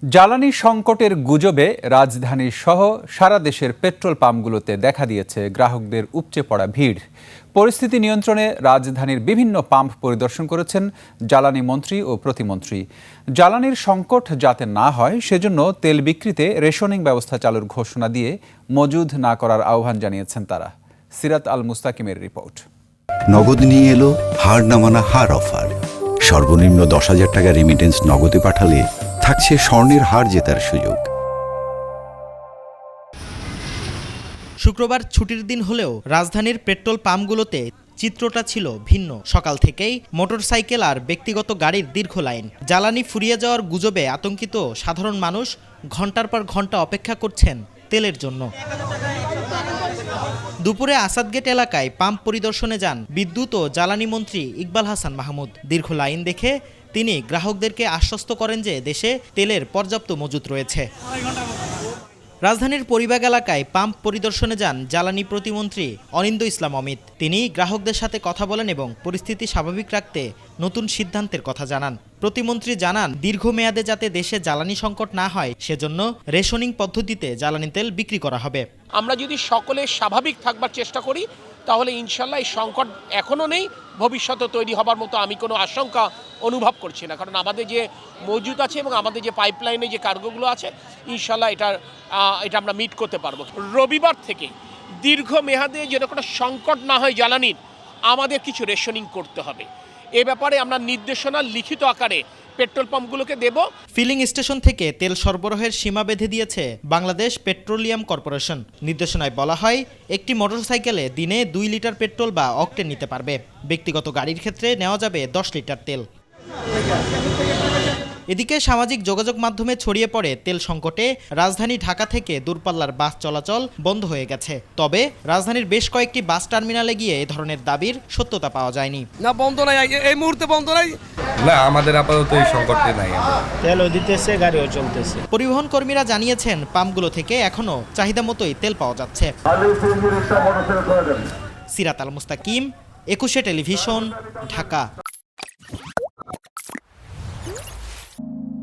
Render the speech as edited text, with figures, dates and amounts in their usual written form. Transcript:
জ্বালানি সংকটের গুজবে রাজধানী সহ সারা দেশের পেট্রোল পাম্পগুলোতে দেখা দিয়েছে গ্রাহকদের উপচে পড়া ভিড়। পরিস্থিতি নিয়ন্ত্রণে রাজধানীর বিভিন্ন পাম্প পরিদর্শন করেছেন জ্বালানি মন্ত্রী ও প্রতিমন্ত্রী। জ্বালানির সংকট যাতে না হয় সেজন্য তেল বিক্রিতে রেশনিং ব্যবস্থা চালুর ঘোষণা দিয়ে মজুদ না করার আহ্বান জানিয়েছেন তারা। সিরাত আল মুস্তাকিমের রিপোর্ট। নগদ নিয়ে এলো হার না মানা হার অফার। সর্বনিম্ন 10,000 টাকা রেমিটেন্স নগদে পাঠালে থাকছে স্বর্ণের হার জেতার সুযোগ। শুক্রবার ছুটির দিন হলেও রাজধানীর পেট্রোল পাম্পগুলোতে চিত্রটা ছিল ভিন্ন। সকাল থেকেই মোটরসাইকেল আর ব্যক্তিগত গাড়ির দীর্ঘ লাইন। জ্বালানি ফুরিয়ে যাওয়ার গুজবে আতঙ্কিত সাধারণ মানুষ ঘন্টার পর ঘন্টা অপেক্ষা করছেন তেলের জন্য। দুপুরে আসাদগেট এলাকায় পাম্প পরিদর্শনে যান বিদ্যুৎ ও জ্বালানি মন্ত্রী ইকবাল হাসান মাহমুদ। দীর্ঘ লাইন দেখে তিনি গ্রাহকদেরকে আশ্বস্ত করেন যে দেশে তেলের পর্যাপ্ত মজুত রয়েছে। রাজধানীর পরিবাগ এলাকায় পাম্প পরিদর্শনে যান জ্বালানি প্রতিমন্ত্রী অনিন্দ ইসলাম অমিত। তিনি গ্রাহকদের সাথে কথা বলেন এবং পরিস্থিতি স্বাভাবিক রাখতে নতুন সিদ্ধান্তের কথা জানান। প্রতিমন্ত্রী জানান, দীর্ঘমেয়াদে যাতে দেশে জ্বালানি সংকট না হয় সেজন্য রেশনিং পদ্ধতিতে জ্বালানি তেল বিক্রি করা হবে। আমরা যদি সকলে স্বাভাবিক থাকবার চেষ্টা করি তাহলে ইনশাল্লাহ এই সংকট এখনও নেই, ভবিষ্যতে তৈরি হবার মতো আমি কোনো আশঙ্কা অনুভব করছি না। কারণ আমাদের যে মজুদ আছে এবং আমাদের যে পাইপলাইনে যে কার্গোগুলো আছে ইনশাল্লাহ এটা আমরা মিট করতে পারবো। রবিবার থেকে দীর্ঘমেয়াদে যেন কোনো সংকট না হয় জ্বালানির, আমাদের কিছু রেশনিং করতে হবে। এ ব্যাপারে আমরা নির্দেশনা লিখিত আকারে পেট্রোল পাম্পগুলোকে দেব। ফিলিং স্টেশন থেকে তেল সরবরাহের সীমা বেঁধে দিয়েছে বাংলাদেশ পেট্রোলিয়াম কর্পোরেশন। নির্দেশনায় বলা হয়, একটি মোটরসাইকেলে দিনে 2 লিটার পেট্রোল বা অকটেন নিতে পারবে। ব্যক্তিগত গাড়ির ক্ষেত্রে নেওয়া যাবে 10 লিটার তেল। এদিকে সামাজিক যোগাযোগ মাধ্যমে ছড়িয়ে পড়ে তেল সংকটে রাজধানী ঢাকা থেকে দূরপাল্লার বাস চলাচল বন্ধ হয়ে গেছে। তবে রাজধানীর বেশ কয়েকটি বাস টার্মিনালে গিয়ে এ ধরনের দাবির সত্যতা পাওয়া যায়নি। না, বন্ধ নাই, এই মুহূর্তে বন্ধ নাই। না, আমাদের আপাতত এই সংকটটি নাই। তেলও দিতেছে, গাড়িও চলতেছে। পরিবহন কর্মীরা জানিয়েছেন, পাম্পগুলো থেকে এখনো চাহিদা মতোই তেল পাওয়া যাচ্ছে। সিরাত আল মুস্তাকিম, 21 টেলিভিশন, ঢাকা।